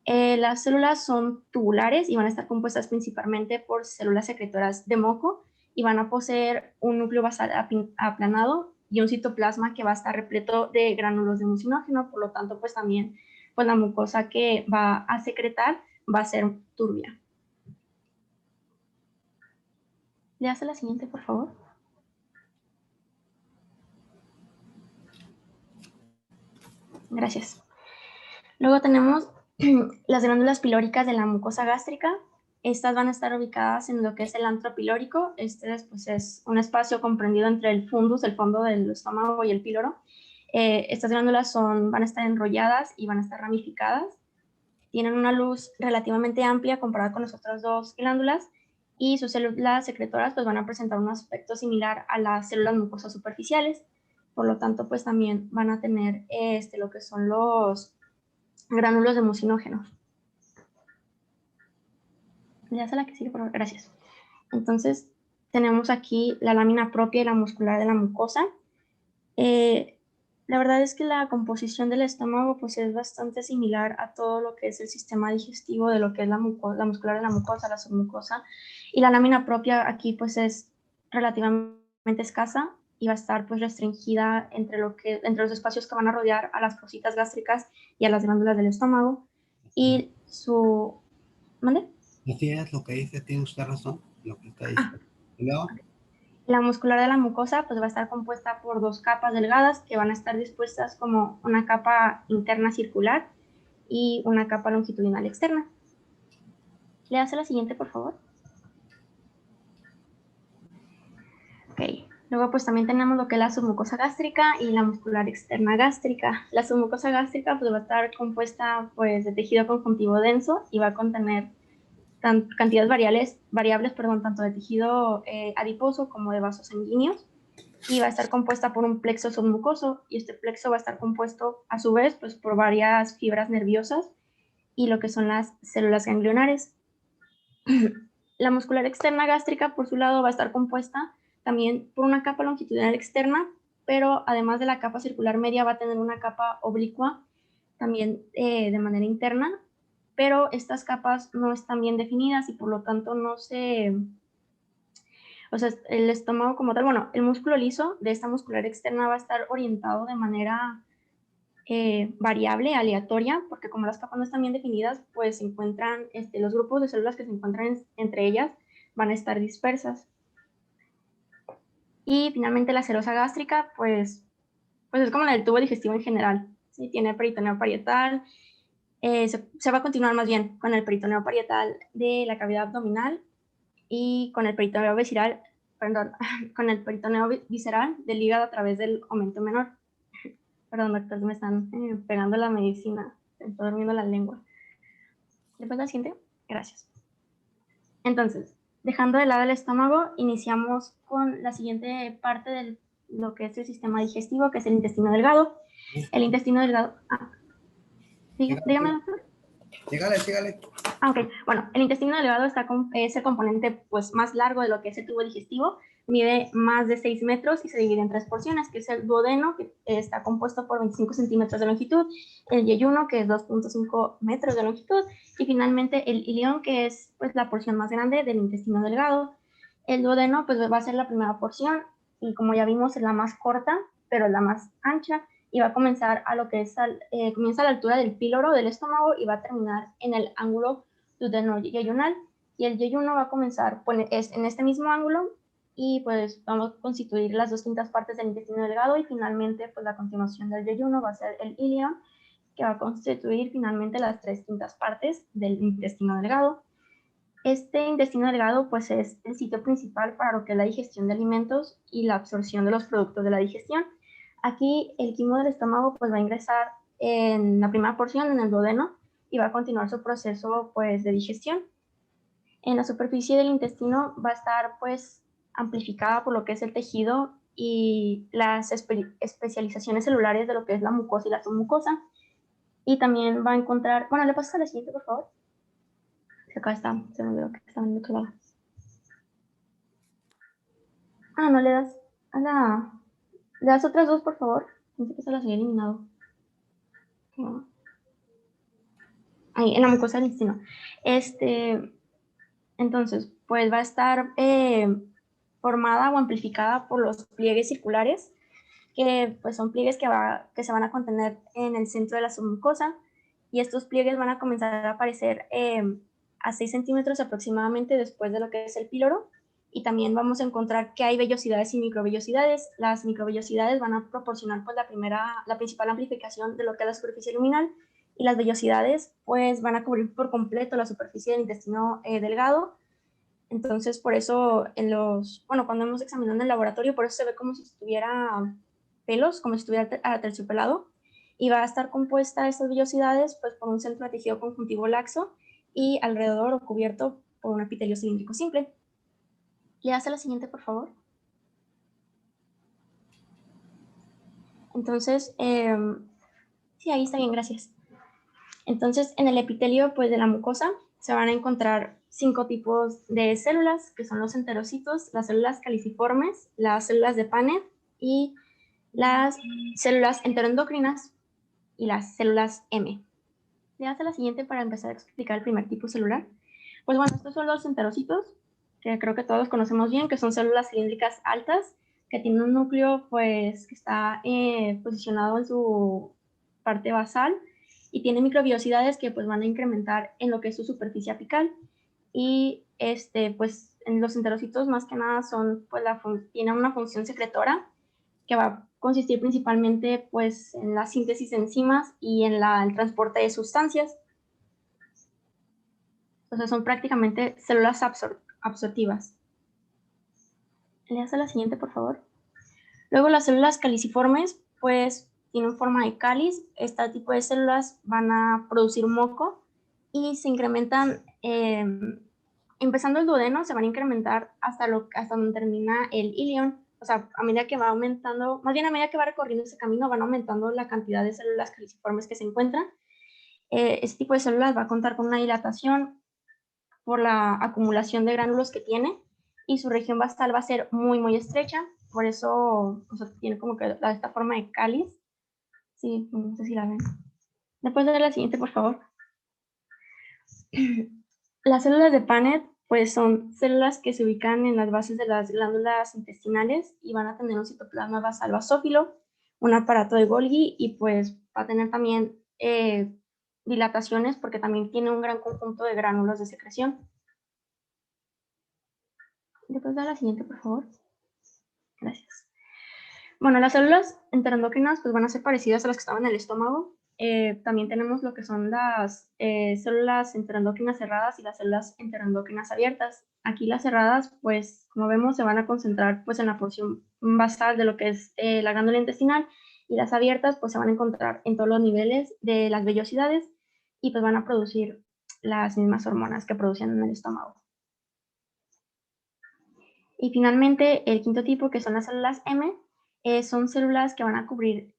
S3: Las células son tubulares y van a estar compuestas principalmente por células secretoras de moco y van a poseer un núcleo basal aplanado y un citoplasma que va a estar repleto de gránulos de mucinógeno, por lo tanto, pues también pues la mucosa que va a secretar va a ser turbia. ¿Le hace la siguiente, por favor? Gracias. Luego tenemos las glándulas pilóricas de la mucosa gástrica. Estas van a estar ubicadas en lo que es el antro pilórico. Pues, es un espacio comprendido entre el fundus, el fondo del estómago, y el píloro. Estas glándulas van a estar enrolladas y van a estar ramificadas. Tienen una luz relativamente amplia comparada con las otras dos glándulas y sus células secretoras pues, van a presentar un aspecto similar a las células mucosas superficiales. Por lo tanto, pues también van a tener lo que son los gránulos de mucinógeno. Le das a la que sigue, por favor. Gracias. Entonces, tenemos aquí la lámina propia y la muscular de la mucosa. La verdad es que la composición del estómago pues es bastante similar a todo lo que es el sistema digestivo de lo que es la muscular de la mucosa, la submucosa, y la lámina propia aquí pues es relativamente escasa y va a estar pues restringida entre los espacios que van a rodear a las fositas gástricas y a las glándulas del estómago. Y su... ¿Mande?
S1: Así es lo que dice, tiene usted razón, lo que está diciendo. ¿Y luego?
S3: La muscular de la mucosa pues va a estar compuesta por 2 capas delgadas que van a estar dispuestas como una capa interna circular y una capa longitudinal externa. ¿Le hace la siguiente, por favor? Ok. Luego pues también tenemos lo que es la submucosa gástrica y la muscular externa gástrica. La submucosa gástrica pues va a estar compuesta pues de tejido conjuntivo denso y va a contener cantidades variables, tanto de tejido adiposo como de vasos sanguíneos, y va a estar compuesta por un plexo submucoso, y este plexo va a estar compuesto a su vez pues, por varias fibras nerviosas y lo que son las células ganglionares. La muscular externa gástrica, por su lado, va a estar compuesta también por una capa longitudinal externa, pero además de la capa circular media va a tener una capa oblicua también de manera interna, pero estas capas no están bien definidas y por lo tanto no se... O sea, el estómago como tal, bueno, el músculo liso de esta muscular externa va a estar orientado de manera variable, aleatoria, porque como las capas no están bien definidas, pues se encuentran, los grupos de células que se encuentran entre ellas van a estar dispersas. Y finalmente la serosa gástrica, pues es como la del tubo digestivo en general. ¿Sí? Tiene peritoneo parietal, se va a continuar más bien con el peritoneo parietal de la cavidad abdominal y con el peritoneo visceral, perdón, con el peritoneo visceral del hígado a través del aumento menor. Perdón, doctor, me están pegando la medicina, me está durmiendo la lengua. ¿Después la siguiente? Gracias. Entonces, dejando de lado el estómago, iniciamos con la siguiente parte de lo que es el sistema digestivo, que es el intestino delgado. El intestino delgado... dígame, doctor.
S1: Sígale.
S3: Ok. Bueno, el intestino delgado es el componente pues, más largo de lo que es el tubo digestivo. Mide más de 6 metros y se divide en 3 porciones, que es el duodeno, que está compuesto por 25 centímetros de longitud, el yeyuno, que es 2.5 metros de longitud, y finalmente el ilion, que es pues, la porción más grande del intestino delgado. El duodeno pues, va a ser la primera porción, y como ya vimos es la más corta, pero es la más ancha, y va a comenzar a lo que es, comienza a la altura del píloro del estómago y va a terminar en el ángulo duodeno-yeyunal, y el yeyuno va a comenzar es en este mismo ángulo, y pues vamos a constituir las 2 quintas partes del intestino delgado, y finalmente pues la continuación del yeyuno va a ser el ilion, que va a constituir finalmente las 3 quintas partes del intestino delgado. Este intestino delgado pues es el sitio principal para lo que es la digestión de alimentos y la absorción de los productos de la digestión. Aquí el quimo del estómago pues va a ingresar en la primera porción, en el duodeno, y va a continuar su proceso pues de digestión. En la superficie del intestino va a estar pues amplificada por lo que es el tejido y las especializaciones celulares de lo que es la mucosa y la submucosa. Y también va a encontrar, bueno, le pasas a la siguiente, por favor. Acá está, se me olvidó que está en el otro lado. No le das a la... Le das otras 2, por favor. Pensé que se las había eliminado. No. Ahí, en la mucosa del intestino. Entonces, pues va a estar formada o amplificada por los pliegues circulares, que pues son pliegues que se van a contener en el centro de la submucosa, y estos pliegues van a comenzar a aparecer a 6 centímetros aproximadamente después de lo que es el píloro, y también vamos a encontrar que hay vellosidades y microvellosidades. Las microvellosidades van a proporcionar pues la principal amplificación de lo que es la superficie luminal, y las vellosidades pues van a cubrir por completo la superficie del intestino delgado. Entonces, por eso cuando hemos examinado en el laboratorio, por eso se ve como si estuviera pelos, como si estuviera aterciopelado, y va a estar compuesta estas vellosidades pues por un centro de tejido conjuntivo laxo y alrededor o cubierto por un epitelio cilíndrico simple. ¿Le das a la siguiente, por favor? Entonces, sí, ahí está bien, gracias. Entonces, en el epitelio pues, de la mucosa se van a encontrar 5 tipos de células, que son los enterocitos, las células caliciformes, las células de Paneth y las células enteroendocrinas y las células M. Le hace la siguiente para empezar a explicar el primer tipo celular. Pues bueno, estos son los enterocitos, que creo que todos conocemos bien, que son células cilíndricas altas, que tienen un núcleo pues que está posicionado en su parte basal y tiene microvellosidades que pues van a incrementar en lo que es su superficie apical. Y pues en los enterocitos más que nada son, pues tienen una función secretora que va a consistir principalmente pues en la síntesis de enzimas y en el transporte de sustancias. Entonces son prácticamente células absortivas. ¿Le das a la siguiente, por favor? Luego las células caliciformes, pues tienen forma de cáliz. Este tipo de células van a producir moco y se incrementan, empezando el duodeno, se van a incrementar hasta donde termina el ilion. O sea, a medida que va aumentando, más bien a medida que va recorriendo ese camino, van aumentando la cantidad de células caliciformes que se encuentran. Este tipo de células va a contar con una dilatación por la acumulación de gránulos que tiene y su región basal va a ser muy, muy estrecha. Por eso, o sea, tiene como que esta forma de cáliz. Sí, no sé si la ven. Después de la siguiente, por favor. Las células de Paneth, pues son células que se ubican en las bases de las glándulas intestinales y van a tener un citoplasma basal basófilo, un aparato de Golgi y pues va a tener también dilataciones porque también tiene un gran conjunto de gránulos de secreción. Después de la siguiente, por favor. Gracias. Bueno, las células enteroendocrinas pues van a ser parecidas a las que estaban en el estómago. También tenemos lo que son las células enteroendocrinas cerradas y las células enteroendocrinas abiertas. Aquí las cerradas, pues como vemos, se van a concentrar pues en la porción basal de lo que es la glándula intestinal, y las abiertas pues se van a encontrar en todos los niveles de las vellosidades y pues van a producir las mismas hormonas que producen en el estómago. Y finalmente, el quinto tipo, que son las células M, son células que van a cubrir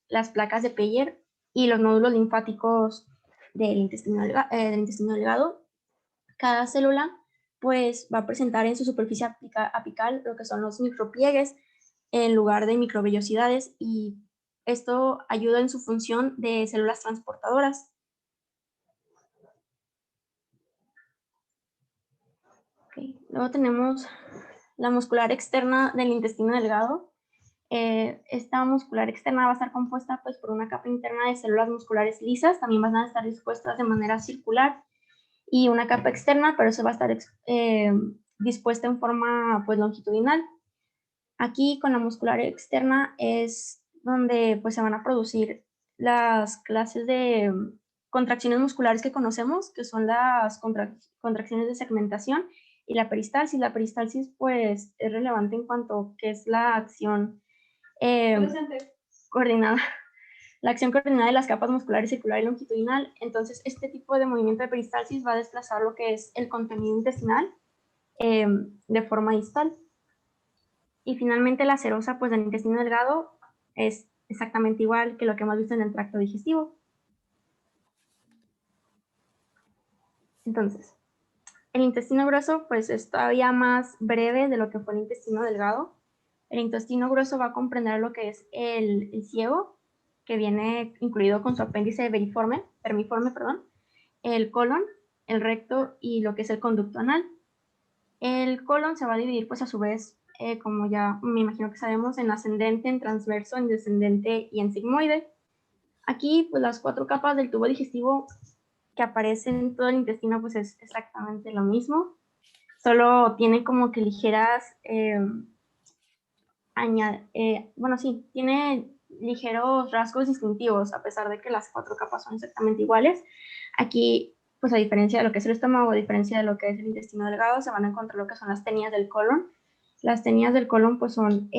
S3: las placas de Peyer y los nódulos linfáticos del intestino delgado. Cada célula pues va a presentar en su superficie apical lo que son los micropliegues en lugar de microvellosidades, y esto ayuda en su función de células transportadoras. Okay. Luego tenemos la muscular externa del intestino delgado. Esta muscular externa va a estar compuesta pues, por una capa interna de células musculares lisas, también van a estar dispuestas de manera circular, y una capa externa, pero eso va a estar dispuesta en forma pues, longitudinal. Aquí con la muscular externa es donde pues, se van a producir las clases de contracciones musculares que conocemos, que son las contracciones de segmentación y la peristalsis. La peristalsis pues, es relevante en cuanto que es la acción coordinada. La acción coordinada de las capas musculares circular y longitudinal. Entonces, este tipo de movimiento de peristalsis va a desplazar lo que es el contenido intestinal de forma distal. Y finalmente, la serosa pues, del intestino delgado es exactamente igual que lo que hemos visto en el tracto digestivo. Entonces, el intestino grueso pues, es todavía más breve de lo que fue el intestino delgado. El intestino grueso va a comprender lo que es el ciego, que viene incluido con su apéndice vermiforme, el colon, el recto y lo que es el conducto anal. El colon se va a dividir, pues a su vez, como ya me imagino que sabemos, en ascendente, en transverso, en descendente y en sigmoide. Aquí, pues las 4 capas del tubo digestivo que aparecen en todo el intestino, pues es exactamente lo mismo. Solo tiene como que ligeras, tiene ligeros rasgos distintivos, a pesar de que las 4 capas son exactamente iguales. Aquí, pues a diferencia de lo que es el estómago, a diferencia de lo que es el intestino delgado, se van a encontrar lo que son las tenías del colon. Las tenías del colon pues son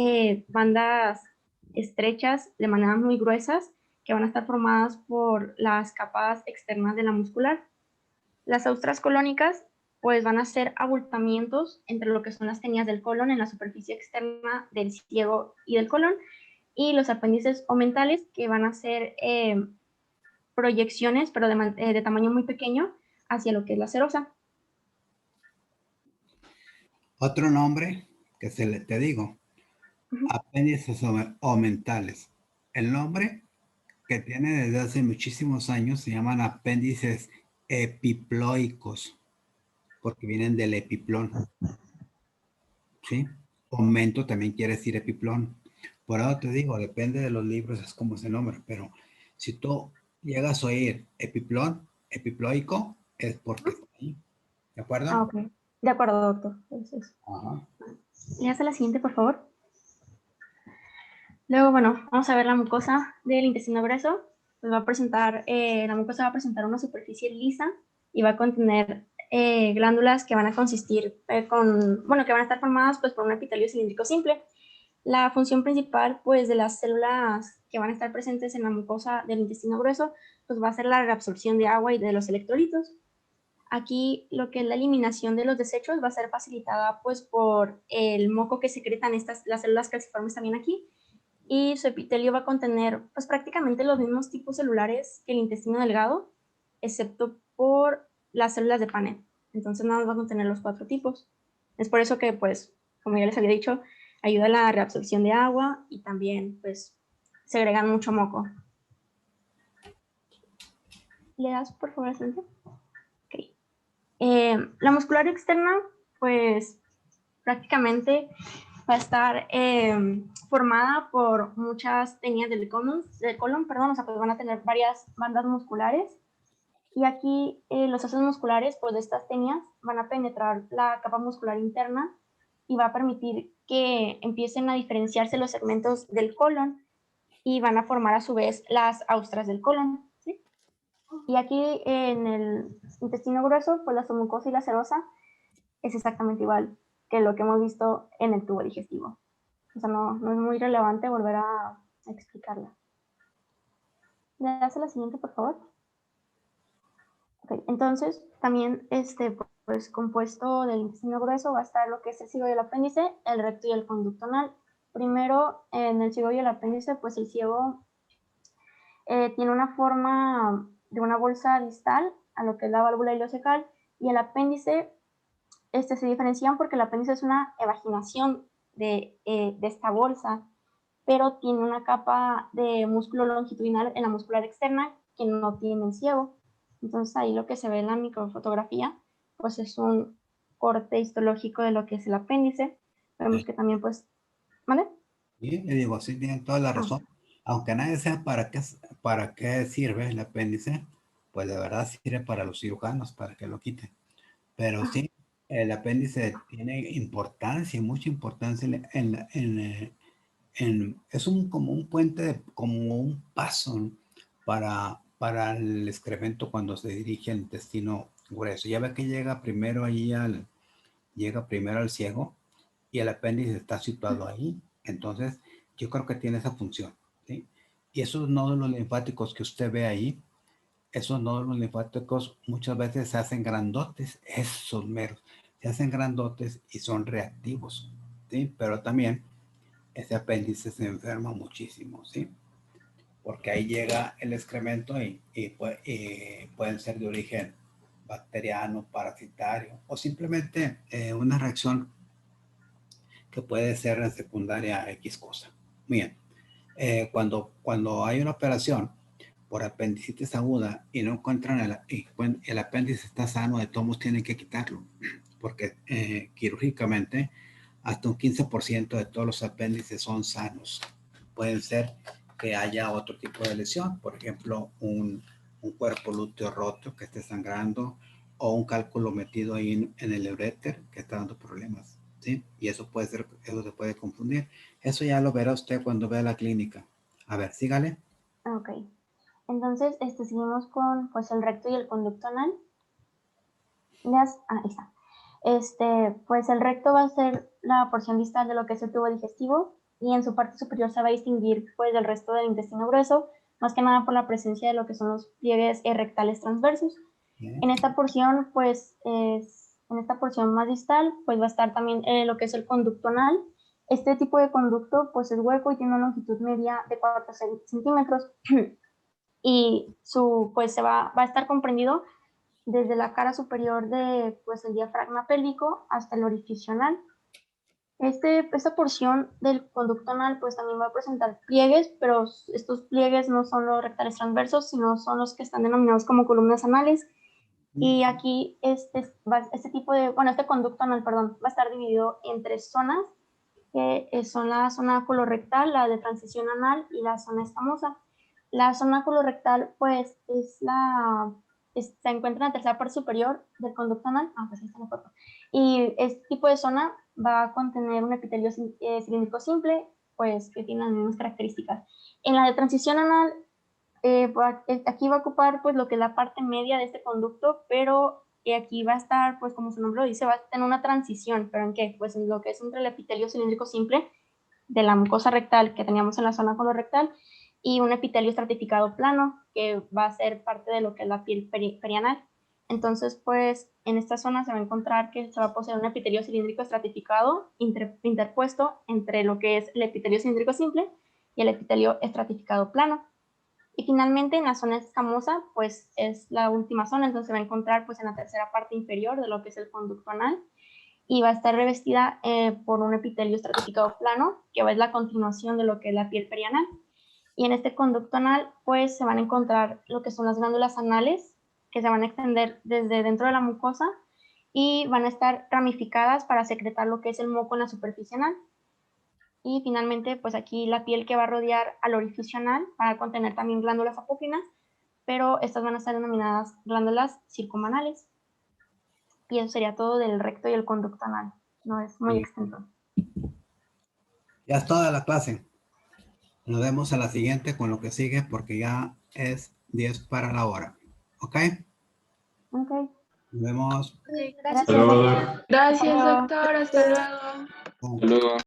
S3: bandas estrechas de manera muy gruesas que van a estar formadas por las capas externas de la muscular. Las austras colónicas pues van a ser abultamientos entre lo que son las tenías del colon en la superficie externa del ciego y del colon, y los apéndices omentales, que van a ser proyecciones, pero de tamaño muy pequeño, hacia lo que es la serosa.
S1: Otro nombre que te digo,
S3: Ujú.
S1: apéndices omentales. El nombre que tiene desde hace muchísimos años se llaman apéndices epiploicos, porque vienen del epiplón, ¿sí? Aumento también quiere decir epiplón. Por eso te digo, depende de los libros, es como se nombra, pero si tú llegas a oír epiplón, epiploico, es porque está ahí, ¿de
S3: Ah,
S1: acuerdo?
S3: ok. De acuerdo, doctor. Entonces,
S1: Ajá.
S3: ¿le hace la siguiente, por favor? Luego, bueno, vamos a ver la mucosa del intestino grueso. Pues va a presentar, la mucosa va a presentar una superficie lisa y va a contener glándulas que van a consistir bueno, que van a estar formadas pues por un epitelio cilíndrico simple. La función principal pues de las células que van a estar presentes en la mucosa del intestino grueso pues va a ser la reabsorción de agua y de los electrolitos. Aquí lo que es la eliminación de los desechos va a ser facilitada pues por el moco que secretan las células calciformes también aquí, y su epitelio va a contener pues prácticamente los mismos tipos celulares que el intestino delgado, excepto por las células de Paneth. Entonces nada más va a contener los 4 tipos. Es por eso que pues, como ya les había dicho, ayuda a la reabsorción de agua y también pues segregan mucho moco. ¿Le das por favor al siguiente? Ok. La muscular externa pues prácticamente va a estar formada por muchas tenías del colon, perdón, o sea, pues van a tener varias bandas musculares. Y aquí los ácidos musculares, pues de estas tenías, van a penetrar la capa muscular interna y va a permitir que empiecen a diferenciarse los segmentos del colon y van a formar a su vez las austras del colon, ¿sí? Y aquí en el intestino grueso, pues la submucosa y la serosa es exactamente igual que lo que hemos visto en el tubo digestivo. O sea, no es muy relevante volver a explicarla. ¿Le das a la siguiente, por favor? Okay. Entonces, también pues compuesto del intestino grueso va a estar lo que es el ciego y el apéndice, el recto y el conducto anal. Primero, en el ciego y el apéndice, pues el ciego tiene una forma de una bolsa distal a lo que es la válvula ileocecal, y el apéndice se diferencian porque el apéndice es una evaginación de esta bolsa, pero tiene una capa de músculo longitudinal en la muscular externa que no tiene el ciego. Entonces ahí lo que se ve en la microfotografía, pues es un corte histológico de lo que es el apéndice. Vemos que también, pues, ¿vale?
S1: Y le digo, sí, tienen toda la
S3: Ah,
S1: razón. Aunque nadie sepa para qué sirve el apéndice, pues de verdad sirve para los cirujanos, para que lo quiten. Pero
S3: ah,
S1: sí, el apéndice tiene importancia, mucha importancia es como un puente, como un paso, ¿no? para el excremento cuando se dirige al intestino grueso. Ya ve que llega primero al ciego y el apéndice está situado ahí. Entonces, yo creo que tiene esa función, ¿sí? Y esos nódulos linfáticos que usted ve ahí, esos nódulos linfáticos muchas veces se hacen grandotes, esos meros, se hacen grandotes y son reactivos, ¿sí? Pero también ese apéndice se enferma muchísimo, ¿sí? Porque ahí llega el excremento y pueden ser de origen bacteriano, parasitario o simplemente una reacción que puede ser en secundaria X cosa. Bien, cuando hay una operación por apendicitis aguda y no encuentran el apéndice está sano, de todos tienen que quitarlo, porque quirúrgicamente hasta un 15% de todos los apéndices son sanos. Pueden ser que haya otro tipo de lesión, por ejemplo, un cuerpo lúteo roto que esté sangrando o un cálculo metido ahí en el uréter que está dando problemas, ¿sí? Y eso se puede confundir. Eso ya lo verá usted cuando vea la clínica. A ver, sígale.
S3: ok. Entonces, seguimos con pues el recto y el conducto anal. Ahí está. Pues el recto va a ser la porción distal de lo que es el tubo digestivo, y en su parte superior se va a distinguir pues del resto del intestino grueso, más que nada por la presencia de lo que son los pliegues rectales transversos.
S1: Bien.
S3: En esta porción, en esta porción más distal, pues va a estar también lo que es el conducto anal. Este tipo de conducto pues es hueco y tiene una longitud media de 4 centímetros y pues va a estar comprendido desde la cara superior de pues el diafragma pélvico hasta el orificio anal. Esta porción del conducto anal pues también va a presentar pliegues, pero estos pliegues no son los rectales transversos, sino son los que están denominados como columnas anales. Y aquí este conducto anal, perdón, va a estar dividido en 3 zonas, que son la zona colorectal, la de transición anal y la zona escamosa. La zona colorectal pues se encuentra en la tercera parte superior del conducto anal. Pues ahí está la foto. Y este tipo de zona va a contener un epitelio cilíndrico simple, pues que tiene las mismas características. En la de transición anal, aquí va a ocupar pues lo que es la parte media de este conducto, pero aquí va a estar, pues como su nombre lo dice, va a tener una transición. ¿Pero en qué? Pues en lo que es entre el epitelio cilíndrico simple de la mucosa rectal que teníamos en la zona colorectal y un epitelio estratificado plano que va a ser parte de lo que es la piel perianal. Entonces, pues en esta zona se va a encontrar que se va a poseer un epitelio cilíndrico estratificado interpuesto entre lo que es el epitelio cilíndrico simple y el epitelio estratificado plano. Y finalmente en la zona escamosa, pues es la última zona, entonces se va a encontrar pues en la tercera parte inferior de lo que es el conducto anal y va a estar revestida por un epitelio estratificado plano, que es la continuación de lo que es la piel perianal. Y en este conducto anal, pues se van a encontrar lo que son las glándulas anales, que se van a extender desde dentro de la mucosa y van a estar ramificadas para secretar lo que es el moco en la superficie anal. Y finalmente, pues aquí la piel que va a rodear al orificio anal va a contener también glándulas apócrinas, pero estas van a estar denominadas glándulas circunanales. Y eso sería todo del recto y el conducto anal. No es muy extenso.
S1: Ya es toda la clase. Nos vemos a la siguiente con lo que sigue porque ya es 10 para la hora. ¿Ok?
S3: Ok.
S1: Nos vemos.
S3: Gracias.
S4: Hasta luego.
S5: Gracias,
S3: Hasta luego.
S5: doctor. Hasta luego.
S1: Con
S4: Hasta luego.